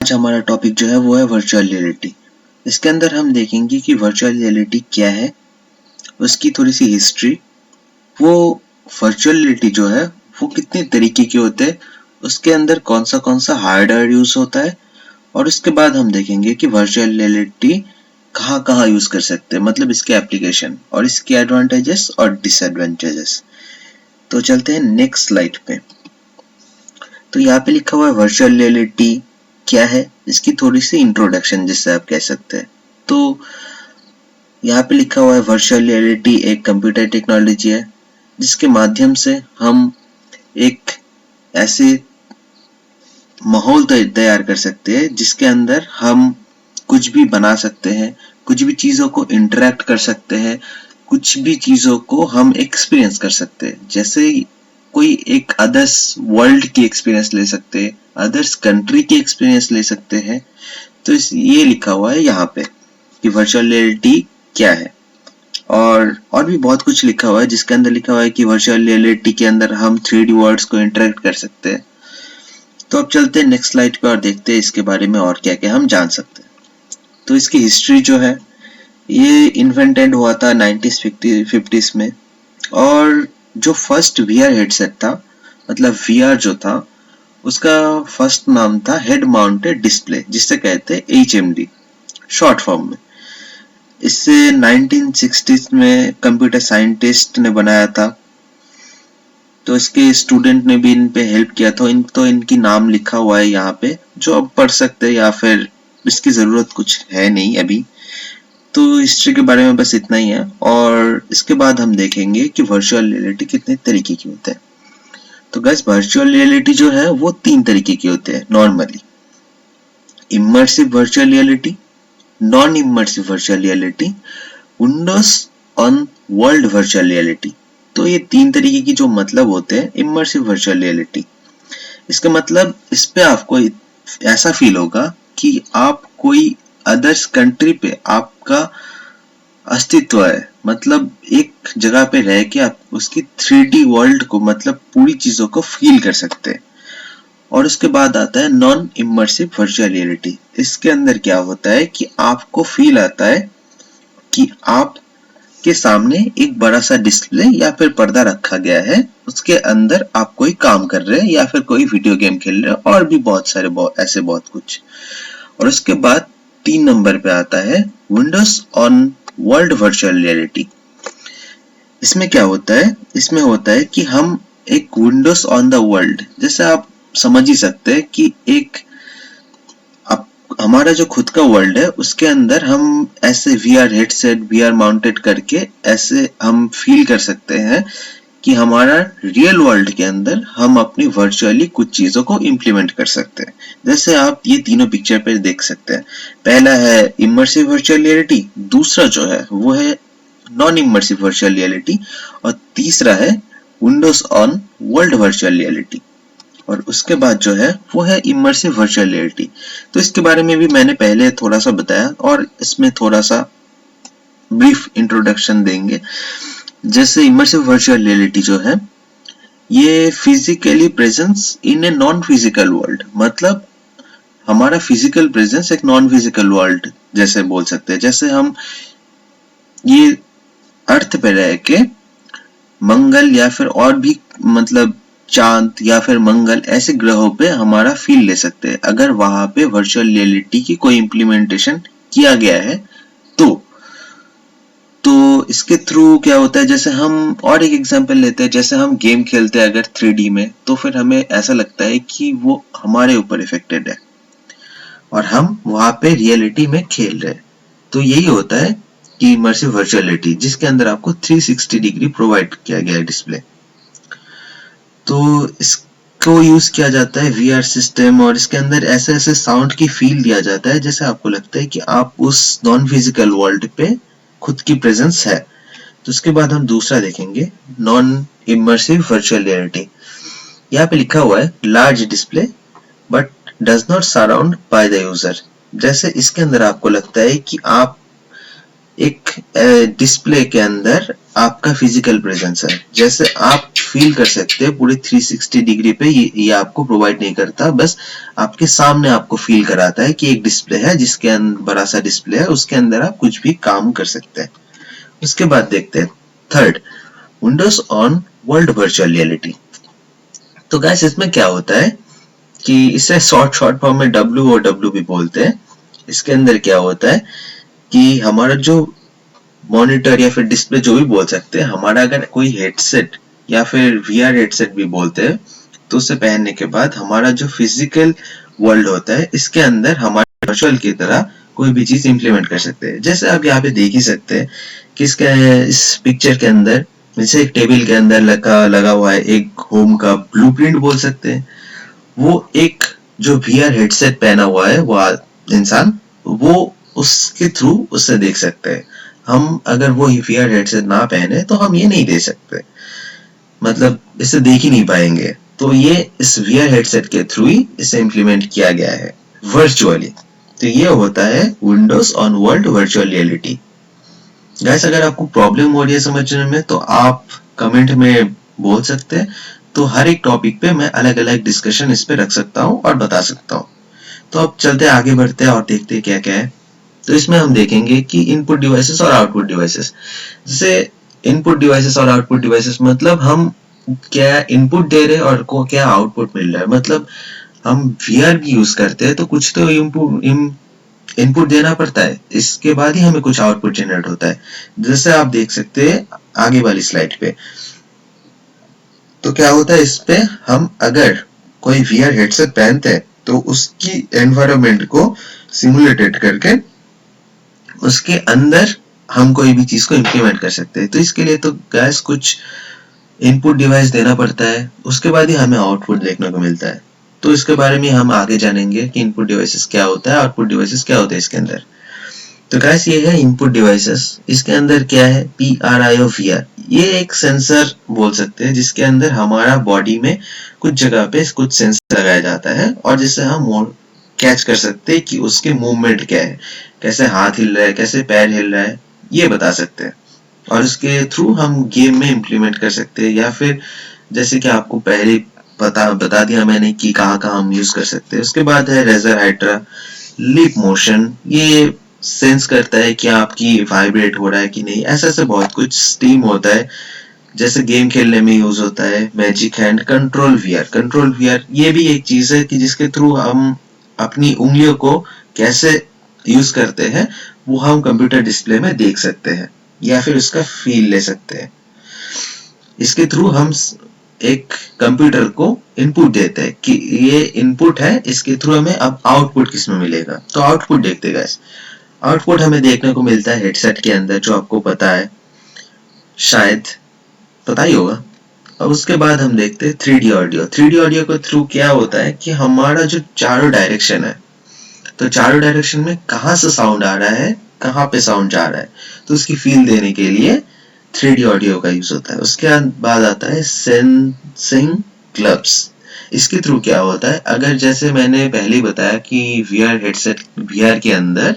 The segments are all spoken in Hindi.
आज हमारा टॉपिक जो है वो है वर्चुअल रियलिटी। इसके अंदर हम देखेंगे कि वर्चुअल रियलिटी क्या है, उसकी थोड़ी सी हिस्ट्री, वो वर्चुअल रियलिटी जो है वो कितने तरीके के होते हैं, उसके अंदर कौन सा हार्डवेयर यूज होता है, और उसके बाद हम देखेंगे कि वर्चुअल रियलिटी कहाँ यूज कर सकते हैं, मतलब इसके एप्लीकेशन और इसके एडवांटेजेस और डिसएडवांटेजेस। तो चलते हैं नेक्स्ट स्लाइड पे। तो यहाँ पे लिखा हुआ है वर्चुअल रियलिटी क्या है, इसकी थोड़ी सी इंट्रोडक्शन जिससे आप कह सकते हैं। तो यहाँ पे लिखा हुआ है वर्चुअल रियलिटी एक कंप्यूटर टेक्नोलॉजी है जिसके माध्यम से हम एक ऐसे माहौल तैयार कर सकते हैं जिसके अंदर हम कुछ भी बना सकते हैं, कुछ भी चीजों को इंटरेक्ट कर सकते हैं, कुछ भी चीजों को हम एक्सपीरियंस कर सकते हैं। जैसे कोई एक अदर्स वर्ल्ड की एक्सपीरियंस ले सकते हैं, अदर्स कंट्री की एक्सपीरियंस ले सकते हैं। तो ये लिखा हुआ है यहाँ पे कि वर्चुअल रियलिटी क्या है, और भी बहुत कुछ लिखा हुआ है जिसके अंदर लिखा हुआ है कि वर्चुअल रियलिटी के अंदर हम 3D वर्ल्ड्स को इंटरेक्ट कर सकते हैं। तो अब चलते हैं नेक्स्ट स्लाइड पे और देखते हैं इसके बारे में और क्या क्या हम जान सकते हैं। तो इसकी हिस्ट्री जो है ये इन्वेंटेड हुआ था 1950s में, और जो फर्स्ट VR हेडसेट था, मतलब VR जो था उसका फर्स्ट नाम था हेड माउंटेड डिस्प्ले, जिससे कहते हैं HMD शॉर्ट फॉर्म में। इससे 1960s में कंप्यूटर साइंटिस्ट ने बनाया था, तो इसके स्टूडेंट ने भी इन पे हेल्प किया था। इनकी नाम लिखा हुआ है यहाँ पे, जो आप पढ़ सकते हैं, या फिर इसकी जरूरत कुछ है नहीं अभी। तो हिस्ट्री के बारे में बस इतना ही है, और इसके बाद हम देखेंगे कि वर्चुअल रियलिटी कितने तरीके के होते हैं। तो गाइस, वर्चुअल रियलिटी जो है वो 3 तरीके की होते हैं normally: immersive virtual reality, non immersive virtual reality, Windows on world virtual reality. तो ये 3 तरीके की जो मतलब होते हैं इमर्सिव वर्चुअल रियलिटी, इसका मतलब इस पे आपको ऐसा फील होगा कि आप कोई अदर्स कंट्री पे आपका अस्तित्व है, मतलब एक जगह पे रह के आप उसकी 3D वर्ल्ड को, मतलब पूरी चीजों को फील कर सकते हैं। और उसके बाद आता है नॉन इमर्सिव वर्चुअल रियलिटी। इसके अंदर क्या होता है कि आपको फील आता है कि आप के सामने एक बड़ा सा डिस्प्ले या फिर पर्दा रखा गया है, उसके अंदर आप कोई काम कर रहे हैं या फिर कोई वीडियो गेम खेल रहे हैं, और भी बहुत सारे ऐसे बहुत कुछ। और उसके बाद 3 नंबर पे आता है Windows on world virtual reality. इसमें क्या होता है, इसमें होता है कि हम एक विंडोज ऑन द वर्ल्ड, जैसे आप समझ ही सकते हैं कि एक हमारा जो खुद का वर्ल्ड है उसके अंदर हम ऐसे VR हेडसेट, VR माउंटेड करके ऐसे हम फील कर सकते हैं कि हमारा रियल वर्ल्ड के अंदर हम अपनी वर्चुअली कुछ चीजों को इम्प्लीमेंट कर सकते हैं। जैसे आप ये तीनों पिक्चर पे देख सकते हैं। पहला है इमर्सिव वर्चुअल रियलिटी, दूसरा जो है वो है नॉन इमर्सिव वर्चुअल रियलिटी, और तीसरा है Windows on world virtual reality. और उसके बाद जो है वो है इमर्सिव वर्चुअल रियलिटी। तो इसके बारे में भी मैंने पहले थोड़ा सा बताया, और इसमें थोड़ा सा ब्रीफ इंट्रोडक्शन देंगे। जैसे इमर्सिव वर्चुअल रियलिटी जो है ये physically presence in a non physical world, मतलब हमारा फिजिकल प्रेजेंस एक नॉन फिजिकल वर्ल्ड जैसे बोल सकते हैं। जैसे हम ये अर्थ पे रह के मंगल या फिर और भी, मतलब चांद या फिर मंगल, ऐसे ग्रहों पे हमारा फील ले सकते हैं अगर वहां पे वर्चुअल रियलिटी की कोई इम्प्लीमेंटेशन किया गया है। तो इसके थ्रू क्या होता है, जैसे हम और एक एग्जांपल लेते हैं, जैसे हम गेम खेलते हैं अगर 3D में, तो फिर हमें ऐसा लगता है कि वो हमारे ऊपर इफेक्टेड है और हम वहां पे रियलिटी में खेल रहे हैं। तो यही होता है कि इमर्सिव वर्चुअल रियलिटी, जिसके अंदर आपको 360 डिग्री प्रोवाइड किया गया है डिस्प्ले। तो इसको यूज किया जाता है VR सिस्टम, और इसके अंदर ऐसे ऐसे साउंड की फील दिया जाता है जैसे आपको लगता है कि आप उस नॉन फिजिकल वर्ल्ड पे खुद की प्रेजेंस है। तो उसके बाद हम दूसरा देखेंगे नॉन इमर्सिव वर्चुअल रियलिटी। यहाँ पे लिखा हुआ है large display but does not surround by the user. जैसे इसके अंदर आपको लगता है कि आप एक डिस्प्ले के अंदर आपका फिजिकल प्रेजेंस है। जैसे आप फील कर सकते हैं पूरे 360 डिग्री पे, ये आपको प्रोवाइड नहीं करता, बस आपके सामने आपको फील कराता है कि एक डिस्प्ले है जिसके अंदर बड़ा सा डिस्प्ले है, उसके अंदर आप कुछ भी काम कर सकते हैं। उसके बाद देखते हैं third, Windows on world virtual reality. तो गाइस इसमें क्या होता है कि इसे शॉर्ट फॉर्म में W और W भी बोलते हैं। इसके अंदर क्या होता है कि हमारा जो मॉनिटर या फिर डिस्प्ले जो भी बोल सकते हैं, हमारा अगर कोई हेडसेट या फिर VR हेडसेट भी बोलते हैं, तो उसे पहनने के बाद हमारा जो फिजिकल वर्ल्ड होता है इसके अंदर हमारे वर्चुअल की तरह कोई भी चीज इंप्लीमेंट कर सकते हैं। जैसे आप यहाँ पे देख ही सकते हैं कि इस पिक्चर के अंदर जैसे एक टेबल के अंदर लगा हुआ है एक होम का ब्लूप्रिंट बोल सकते हैं। वो एक जो VR हेडसेट पहना हुआ है वो इंसान, वो उसके थ्रू उससे देख सकते हैं। हम अगर वो VR हेडसेट ना पहने तो हम ये नहीं दे सकते, मतलब इसे देख ही नहीं पाएंगे। तो ये इस VR हेडसेट के थ्रू ही इसे इम्प्लीमेंट किया गया है वर्चुअली। तो ये होता है Windows on world virtual reality. Guys अगर आपको प्रॉब्लम हो रही है समझने में तो आप कमेंट में बोल सकते हैं, तो हर एक टॉपिक पे मैं अलग अलग डिस्कशन इस पे रख सकता हूँ और बता सकता हूँ। तो अब चलते आगे बढ़ते हैं और देखते हैं क्या क्या है। तो इसमें हम देखेंगे कि इनपुट डिवाइसेस और आउटपुट डिवाइसेस। जैसे इनपुट डिवाइसेस और आउटपुट डिवाइसेस मतलब हम क्या इनपुट दे रहे हैं और को क्या आउटपुट मिल रहा है। मतलब हम VR भी यूज करते हैं तो कुछ तो इनपुट देना पड़ता है, इसके बाद ही हमें कुछ आउटपुट जनरेट होता है। जैसे आप देख सकते हैं आगे वाली स्लाइड पे, तो क्या होता है इस पे हम अगर कोई VR हेडसेट पहनते हैं तो उसकी एनवायरनमेंट को सिमुलेटेड करके उसके अंदर हम कोई भी चीज को इम्प्लीमेंट कर सकते हैं। तो इसके लिए तो गाइस कुछ इनपुट डिवाइस देना पड़ता है, उसके बाद ही हमें आउटपुट देखने को मिलता है। तो इसके बारे में हम आगे जानेंगे कि इनपुट डिवाइसेस क्या होता है, आउटपुट डिवाइसेस क्या होते हैं इसके अंदर। तो गाइस ये है इनपुट डिवाइसेस। इसके अंदर क्या है, PRIO-VR, ये एक सेंसर बोल सकते हैं जिसके अंदर हमारा बॉडी में कुछ जगह पे कुछ सेंसर लगाया जाता है और जिससे हम कैच कर सकते हैं कि उसके मूवमेंट क्या है, कैसे हाथ हिल रहा है, कैसे पैर हिल रहा है, ये बता सकते हैं। और इसके थ्रू हम गेम में इम्प्लीमेंट कर सकते हैं, या फिर जैसे कि आपको पहले बता दिया मैंने कि कहाँ हम यूज कर सकते हैं। उसके बाद है रेजर हाइड्रा लिप मोशन, ये सेंस करता है कि आपकी वाइब्रेट हो रहा है कि नहीं, ऐसा ऐसा बहुत कुछ। स्टीम होता है जैसे गेम खेलने में यूज होता है। मैजिक हैंड कंट्रोल VR ये भी एक चीज है कि जिसके थ्रू हम अपनी उंगलियों को कैसे यूज करते हैं वो हम कंप्यूटर डिस्प्ले में देख सकते हैं या फिर उसका फील ले सकते हैं। इसके थ्रू हम एक कंप्यूटर को इनपुट देते हैं कि ये इनपुट है, इसके थ्रू हमें अब आउटपुट किसमें मिलेगा। तो आउटपुट देखते हैं गाइस। आउटपुट हमें देखने को मिलता है हेडसेट के अंदर, जो आपको पता है, शायद पता ही होगा। अब उसके बाद हम देखते हैं 3D ऑडियो। 3D ऑडियो के थ्रू क्या होता है कि हमारा जो चारों डायरेक्शन है, तो चारों डायरेक्शन में कहाँ से साउंड आ रहा है, कहाँ पे साउंड जा रहा है, तो उसकी फील देने के लिए 3D ऑडियो का यूज होता है। उसके बाद आता है सेंसिंग क्लब्स। इसके थ्रू क्या होता है, अगर जैसे मैंने पहले ही बताया कि VR हेडसेट VR के अंदर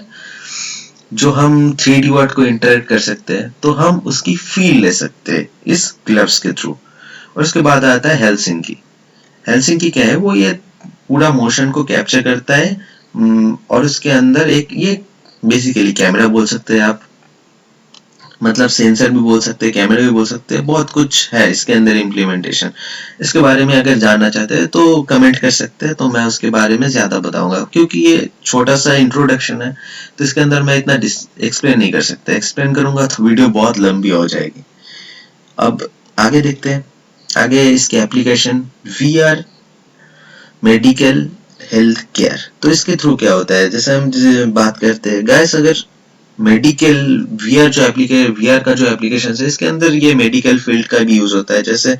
जो हम 3D वर्ड को इंटरेक्ट कर सकते हैं, तो हम उसकी फील ले सकते हैं इस क्लब्स के थ्रू। और उसके बाद आता है हेलसिंकी। हेलसिंकी क्या है, वो ये पूरा मोशन को कैप्चर करता है और उसके अंदर एक ये बेसिकली कैमरा बोल सकते हैं आप, मतलब सेंसर भी बोल सकते हैं, कैमरा भी बोल सकते हैं, बहुत कुछ है इसके अंदर इम्प्लीमेंटेशन। इसके बारे में अगर जानना चाहते हैं तो कमेंट कर सकते हैं, तो मैं उसके बारे में ज्यादा बताऊंगा। क्योंकि ये छोटा सा इंट्रोडक्शन है तो इसके अंदर मैं इतना एक्सप्लेन नहीं कर सकता, एक्सप्लेन करूंगा तो वीडियो बहुत लंबी हो जाएगी। अब आगे देखते हैं। आगे इसके application VR medical health care. तो इसके थ्रू क्या होता है, जैसे हम बात करते हैं गाइस, अगर मेडिकल VR का जो एप्लीकेशन है इसके अंदर ये मेडिकल फील्ड का भी यूज होता है। जैसे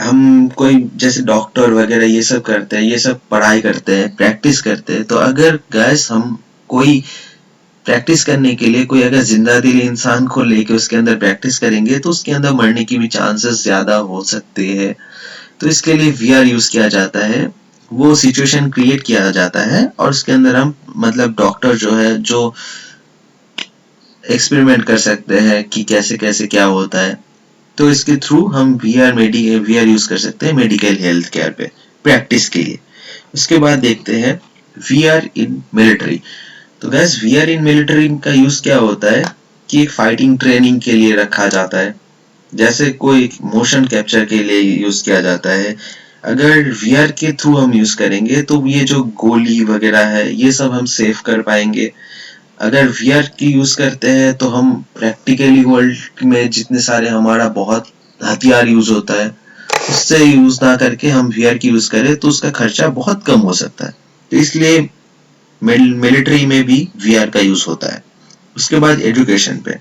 हम कोई जैसे डॉक्टर वगैरह ये सब करते हैं, ये सब पढ़ाई करते हैं, प्रैक्टिस करते हैं। तो अगर गाइस हम कोई प्रैक्टिस करने के लिए कोई अगर जिंदा दिल इंसान को लेके उसके अंदर प्रैक्टिस करेंगे तो उसके अंदर मरने की भी चांसेस ज्यादा हो सकते हैं। तो इसके लिए VR यूज किया जाता है, वो सिचुएशन क्रिएट किया जाता है और उसके अंदर हम मतलब डॉक्टर जो है जो एक्सपेरिमेंट कर सकते हैं कि कैसे कैसे क्या होता है। तो इसके थ्रू हम वीआर यूज कर सकते हैं मेडिकल हेल्थ केयर पे प्रैक्टिस के लिए। उसके बाद देखते हैं वीआर इन मिलिट्री। तो गैस वीआर इन मिलिट्री का यूज क्या होता है कि एक फाइटिंग ट्रेनिंग के लिए रखा जाता है, जैसे कोई मोशन कैप्चर के लिए यूज किया जाता है। अगर वीआर के थ्रू हम यूज करेंगे तो ये जो गोली वगैरह है ये सब हम सेव कर पाएंगे। अगर वीआर की यूज करते हैं तो हम प्रैक्टिकली वर्ल्ड में जितने सारे हमारा बहुत हथियार यूज होता है उससे यूज ना करके हम वीआर की यूज करें तो उसका खर्चा बहुत कम हो सकता है। तो इसलिए मिलिट्री में भी वीआर का यूज होता है। उसके बाद एजुकेशन पे,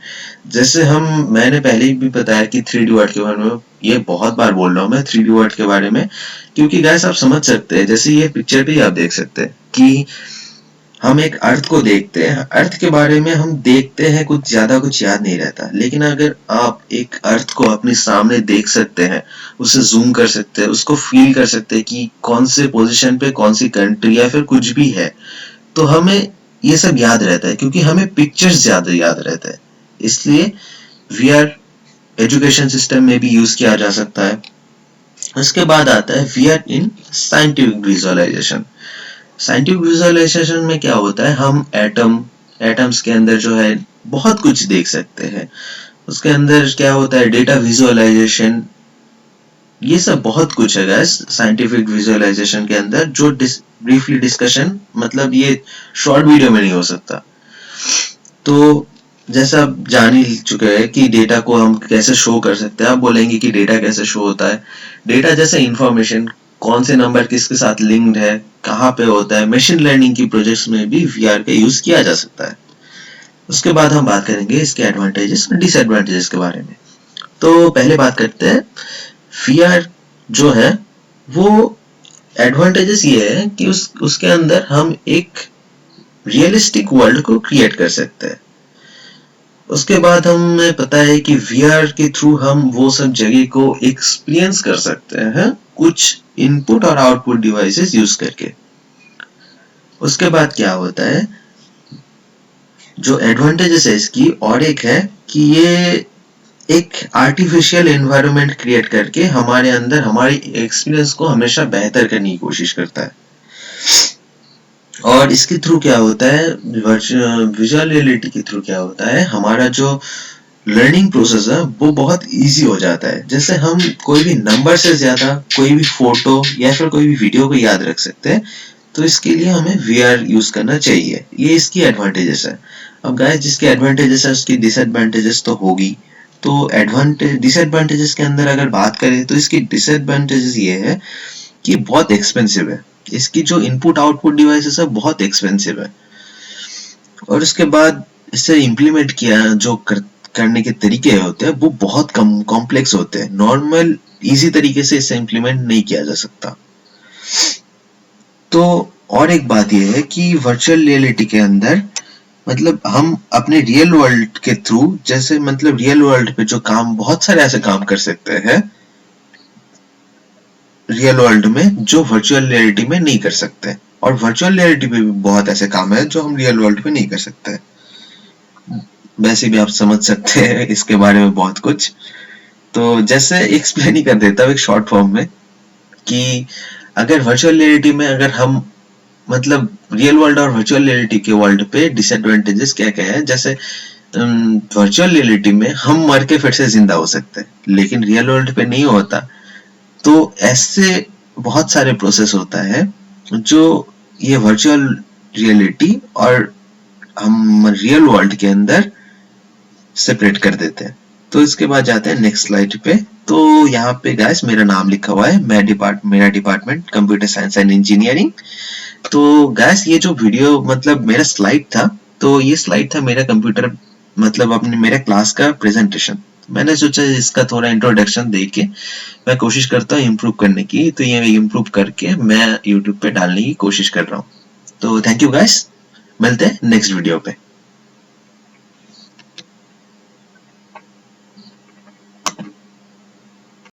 जैसे मैंने पहले भी बताया कि 3D वर्ल्ड के बारे में, ये बहुत बार बोल रहा हूँ मैं 3D वर्ल्ड के बारे में, क्योंकि गाइस आप समझ सकते हैं, जैसे ये पिक्चर पे आप देख सकते हैं कि हम एक अर्थ को देखते हैं, अर्थ के बारे में हम देखते हैं, कुछ ज्यादा कुछ याद नहीं रहता, लेकिन अगर आप एक अर्थ को अपने सामने देख सकते हैं, उसे जूम कर सकते हैं, उसको फील कर सकते हैं कि कौन से पोजीशन पे कौन सी कंट्री या फिर कुछ भी है, तो हमें ये सब याद रहता है क्योंकि हमें पिक्चर्स ज्यादा याद रहता है। इसलिए वीआर एजुकेशन सिस्टम में भी यूज किया जा सकता है। उसके बाद आता है VR in scientific visualisation. Scientific visualisation में क्या होता है, हम एटम्स के अंदर जो है बहुत कुछ देख सकते हैं। उसके अंदर क्या होता है, डेटा विजुअलाइजेशन, ये सब बहुत कुछ है गाइस साइंटिफिक विजुअलाइजेशन के अंदर, जो ब्रीफली डिस्कशन मतलब ये शॉर्ट वीडियो में नहीं हो सकता। तो जैसा आप जान ही चुके हैं कि डेटा को हम कैसे शो कर सकते हैं। आप बोलेंगे कि डेटा कैसे शो होता है, डेटा जैसे इंफॉर्मेशन, कौन से नंबर किसके साथ लिंक्ड है, कहाँ पे होता है, मशीन लर्निंग की प्रोजेक्ट्स में भी वीआर का यूज किया जा सकता है। उसके बाद हम बात करेंगे इसके एडवांटेजेस और डिसएडवांटेजेस के बारे में। तो पहले बात करते हैं वीआर जो है वो एडवांटेजेस ये है कि उसके अंदर हम एक रियलिस्टिक वर्ल्ड को क्रिएट कर सकते हैं। उसके बाद हमें पता है कि वीआर के थ्रू हम वो सब जगह को एक्सपीरियंस कर सकते हैं कुछ इनपुट और आउटपुट डिवाइसेस यूज करके। उसके बाद क्या होता है, जो एडवांटेजेस है इसकी और एक है कि ये एक आर्टिफिशियल एनवायरनमेंट क्रिएट करके हमारे अंदर हमारी एक्सपीरियंस को हमेशा बेहतर करने की कोशिश करता है। और इसके थ्रू क्या होता है, विजुअल रियलिटी के थ्रू क्या होता है, हमारा जो लर्निंग प्रोसेस है वो बहुत इजी हो जाता है। जैसे हम कोई भी नंबर से ज्यादा कोई भी फोटो या फिर कोई भी वीडियो को याद रख सकते हैं, तो इसके लिए हमें वीआर यूज करना चाहिए। ये इसकी एडवांटेजेस है। अब गाइस जिसके एडवांटेजेस है उसकी डिसएडवांटेजेस तो होगी। तो डिसएडवांटेजेस के अंदर अगर बात करें तो इसकी डिसएडवांटेजेस ये है कि बहुत एक्सपेंसिव है, इसकी जो इनपुट आउटपुट डिवाइसेस है बहुत एक्सपेंसिव है। और उसके बाद इसे इम्प्लीमेंट किया जो करने के तरीके होते हैं वो बहुत कम कॉम्प्लेक्स होते हैं, नॉर्मल इजी तरीके से इसे इम्प्लीमेंट नहीं किया जा सकता। तो और एक बात यह है कि वर्चुअल रियलिटी के अंदर मतलब हम अपने रियल वर्ल्ड के थ्रू, जैसे मतलब रियल वर्ल्ड पे जो काम, बहुत सारे ऐसे काम कर सकते हैं रियल वर्ल्ड में जो वर्चुअल रियलिटी में नहीं कर सकते, और वर्चुअल रियलिटी पे भी बहुत ऐसे काम है जो हम रियल वर्ल्ड पे नहीं कर सकते। वैसे भी आप समझ सकते हैं इसके बारे में बहुत कुछ। तो जैसे एक्सप्लेन ही कर देता हूँ एक शॉर्ट फॉर्म में कि अगर वर्चुअल रियलिटी में अगर हम मतलब रियल वर्ल्ड और वर्चुअल रियलिटी के वर्ल्ड पे डिसएडवांटेजेस क्या क्या है, जैसे वर्चुअल रियलिटी में हम मर के फिर से जिंदा हो सकते हैं लेकिन रियल वर्ल्ड पे नहीं होता। तो ऐसे बहुत सारे प्रोसेस होता है जो ये वर्चुअल रियलिटी और हम रियल वर्ल्ड के अंदर सेपरेट कर देते हैं। तो इसके बाद जाते हैं नेक्स्ट स्लाइड पे। तो यहाँ पे गाइस मेरा नाम लिखा हुआ है, मेरा department computer science and engineering. तो गाइस ये जो वीडियो मतलब मेरा स्लाइड था, तो ये स्लाइड था मेरा कंप्यूटर मतलब अपने मेरे क्लास का प्रेजेंटेशन। मैंने सोचा इसका थोड़ा इंट्रोडक्शन दे के मैं कोशिश करता हूँ इम्प्रूव करने की, तो ये इम्प्रूव करके मैं यूट्यूब पे डालने की कोशिश कर रहा हूँ। तो थैंक यू गाइस, मिलते हैं नेक्स्ट वीडियो पे।